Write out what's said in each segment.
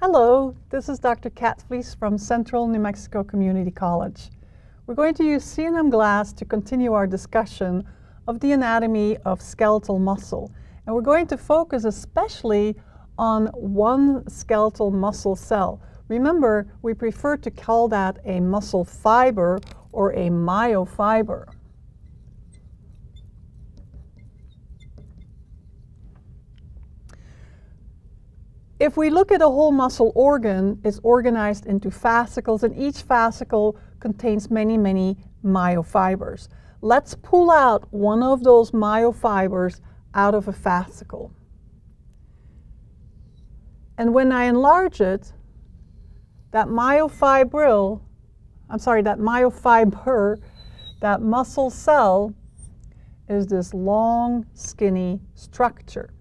Hello, this is Dr. Katbiocnm from Central New Mexico Community College. We're going to use CNMGlass to continue our discussion of the anatomy of skeletal muscle. And we're going to focus especially on one skeletal muscle cell. Remember, we prefer to call that a muscle fiber or a myofiber. If we look at a whole muscle organ, it's organized into fascicles, and each fascicle contains many myofibers. Let's pull out one of those myofibers out of a fascicle. And when I enlarge it, that myofiber, that muscle cell is this long, skinny structure.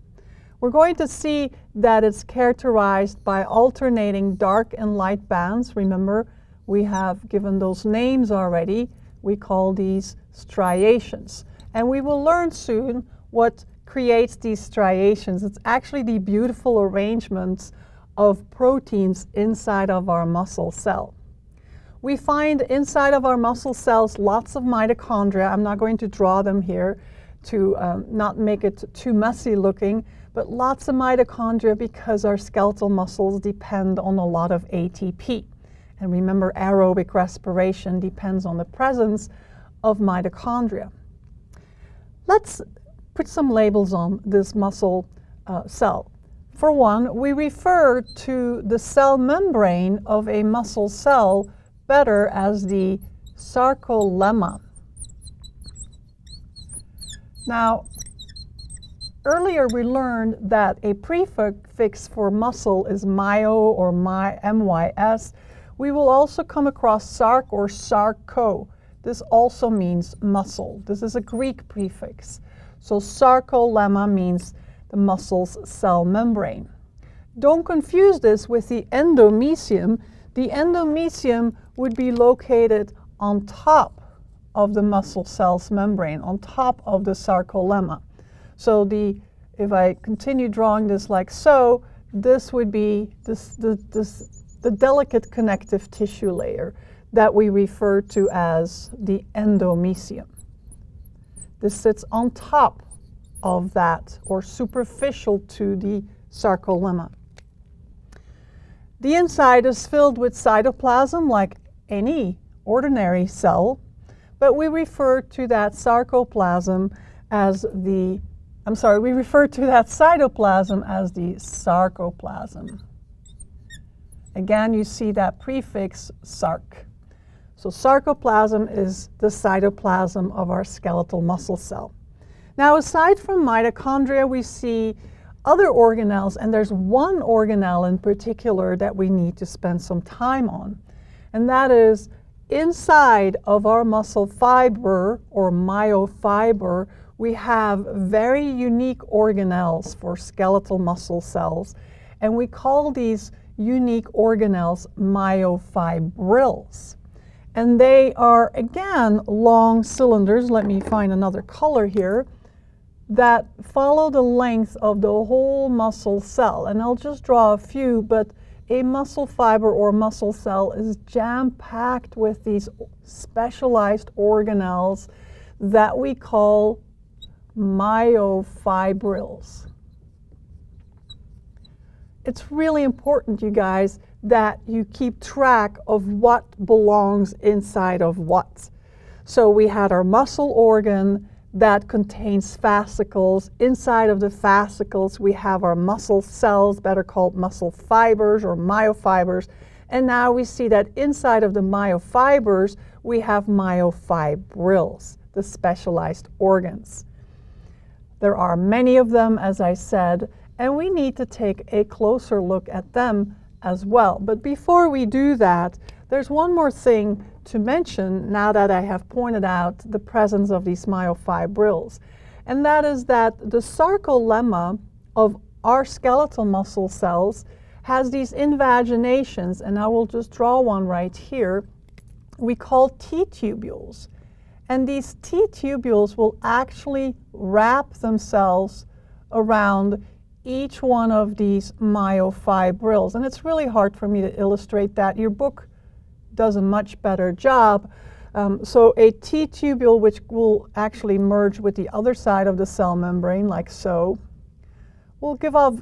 We're going to see that it's characterized by alternating dark and light bands. Remember, we have given those names already. We call these striations. And we will learn soon what creates these striations. It's actually the beautiful arrangements of proteins inside of our muscle cell. We find inside of our muscle cells lots of mitochondria. I'm not going to draw them here to not make it too messy looking, but lots of mitochondria because our skeletal muscles depend on a lot of ATP. And remember, aerobic respiration depends on the presence of mitochondria. Let's put some labels on this muscle cell. For one, we refer to the cell membrane of a muscle cell better as the sarcolemma. Now, earlier we learned that a prefix for muscle is myo or mys. We will also come across sarc or sarco. This also means muscle. This is a Greek prefix. So sarcolemma means the muscle's cell membrane. Don't confuse this with the endomysium. The endomysium would be located on top of the muscle cell's membrane, on top of the sarcolemma. So if I continue drawing this like so, this would be the delicate connective tissue layer that we refer to as the endomysium. This sits on top of that, or superficial to the sarcolemma. The inside is filled with cytoplasm like any ordinary cell, but we refer to that cytoplasm as the sarcoplasm. Again, you see that prefix sarc. So sarcoplasm is the cytoplasm of our skeletal muscle cell. Now, aside from mitochondria, we see other organelles, and there's one organelle in particular that we need to spend some time on, and that is inside of our muscle fiber or myofiber, we have very unique organelles for skeletal muscle cells, and we call these unique organelles myofibrils. And they are, again, long cylinders. Let me find another color here, that follow the length of the whole muscle cell. And I'll just draw a few, but a muscle fiber or muscle cell is jam-packed with these specialized organelles that we call myofibrils. It's really important, you guys, that you keep track of what belongs inside of what. So we had our muscle organ that contains fascicles. Inside of the fascicles, we have our muscle cells that are called muscle fibers or myofibers. And now we see that inside of the myofibers, we have myofibrils, the specialized organs. There are many of them, as I said, and we need to take a closer look at them as well. But before we do that, there's one more thing to mention now that I have pointed out the presence of these myofibrils, and that is that the sarcolemma of our skeletal muscle cells has these invaginations, and I will just draw one right here, we call T-tubules. And these T-tubules will actually wrap themselves around each one of these myofibrils. And it's really hard for me to illustrate that. Your book does a much better job. So a T-tubule, which will actually merge with the other side of the cell membrane, like so, will give off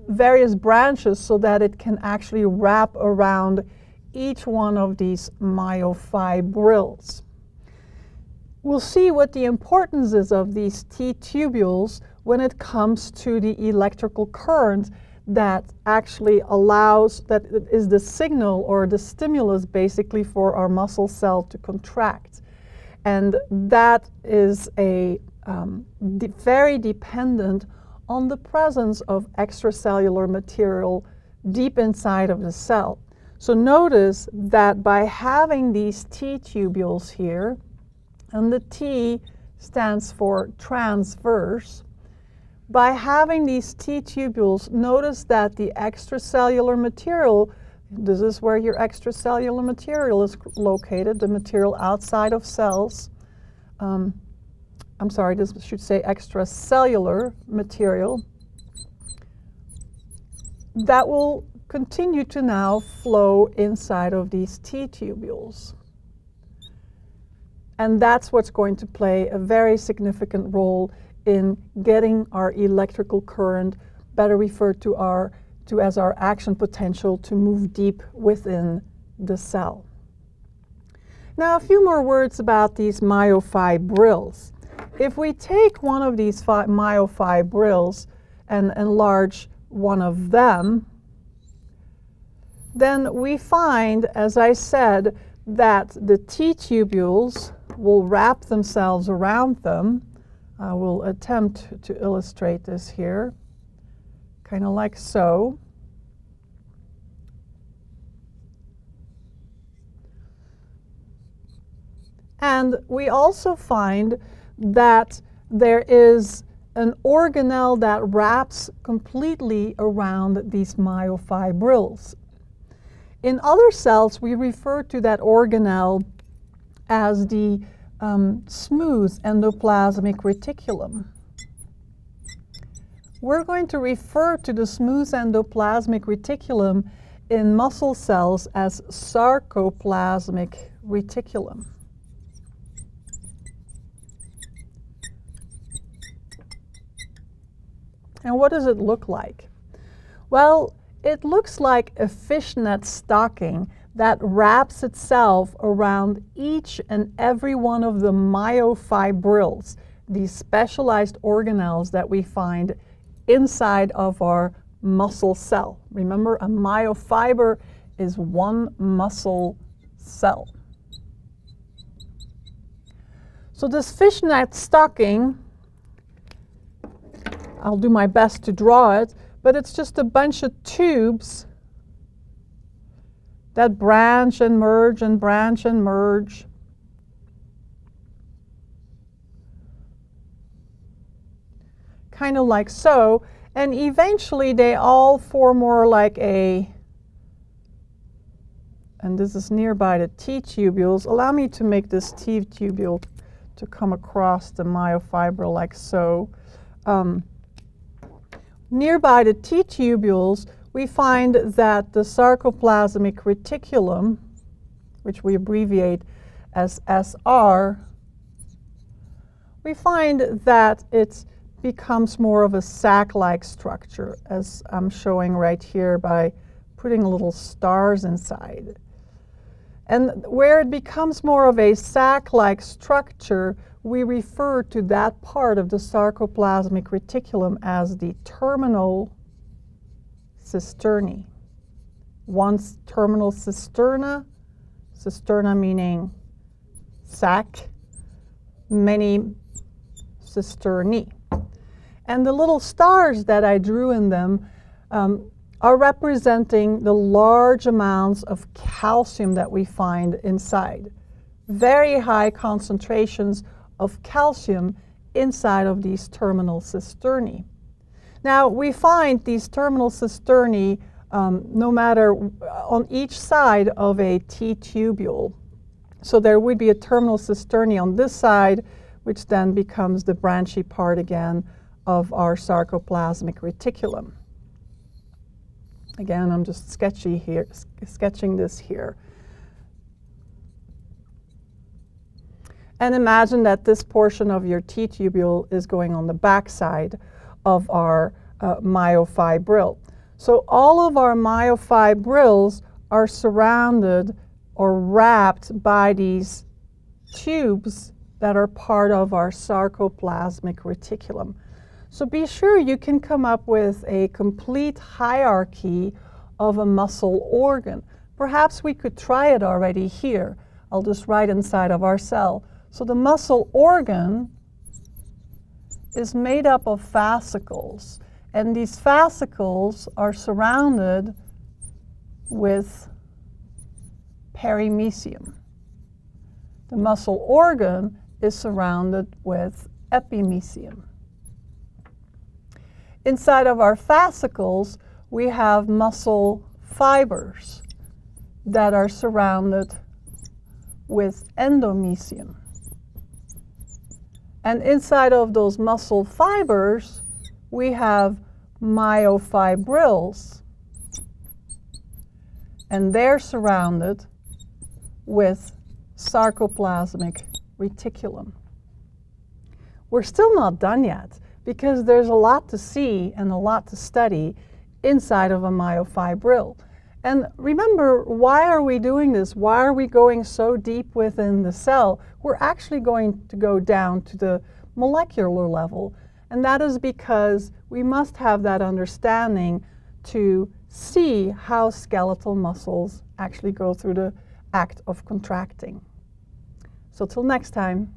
various branches so that it can actually wrap around each one of these myofibrils. We'll see what the importance is of these T-tubules when it comes to the electrical current that actually allows, that is the signal or the stimulus basically for our muscle cell to contract. And that is very dependent on the presence of extracellular material deep inside of the cell. So notice that by having these T-tubules here, and the T stands for transverse, by having these T-tubules, notice that the extracellular material, this is where your extracellular material is located, the material outside of cells. I'm sorry, this should say extracellular material. That will continue to now flow inside of these T-tubules. And that's what's going to play a very significant role in getting our electrical current, better referred to as our action potential, to move deep within the cell. Now, a few more words about these myofibrils. If we take one of these myofibrils and enlarge one of them, then we find, as I said, that the T-tubules will wrap themselves around them. I will attempt to illustrate this here, kind of like so. And we also find that there is an organelle that wraps completely around these myofibrils. In other cells, we refer to that organelle as the smooth endoplasmic reticulum. We're going to refer to the smooth endoplasmic reticulum in muscle cells as sarcoplasmic reticulum. And what does it look like? Well, it looks like a fishnet stocking that wraps itself around each and every one of the myofibrils, these specialized organelles that we find inside of our muscle cell. Remember, a myofiber is one muscle cell. So this fishnet stocking, I'll do my best to draw it, but it's just a bunch of tubes that branch and merge and branch and merge. Kind of like so. And eventually they all form more like a, and this is nearby the T-tubules. Allow me to make this T-tubule to come across the myofibril like so. Nearby the T-tubules, we find that the sarcoplasmic reticulum, which we abbreviate as SR, we find that it becomes more of a sac-like structure, as I'm showing right here by putting little stars inside. And where it becomes more of a sac-like structure, we refer to that part of the sarcoplasmic reticulum as the terminal cisternae. One terminal cisterna, cisterna meaning sac, many cisternae. And the little stars that I drew in them are representing the large amounts of calcium that we find inside. Very high concentrations of calcium inside of these terminal cisternae. Now, we find these terminal cisternae no matter on each side of a T-tubule. So there would be a terminal cisternae on this side, which then becomes the branchy part again of our sarcoplasmic reticulum. Again, I'm just sketching this here. And imagine that this portion of your T-tubule is going on the backside of our myofibril. So all of our myofibrils are surrounded or wrapped by these tubes that are part of our sarcoplasmic reticulum. So be sure you can come up with a complete hierarchy of a muscle organ. Perhaps we could try it already here. I'll just write inside of our cell. So the muscle organ is made up of fascicles, and these fascicles are surrounded with perimysium. The muscle organ is surrounded with epimysium. Inside of our fascicles, we have muscle fibers that are surrounded with endomysium. And inside of those muscle fibers, we have myofibrils, and they're surrounded with sarcoplasmic reticulum. We're still not done yet, because there's a lot to see and a lot to study inside of a myofibril. And remember, why are we doing this? Why are we going so deep within the cell? We're actually going to go down to the molecular level. And that is because we must have that understanding to see how skeletal muscles actually go through the act of contracting. So till next time.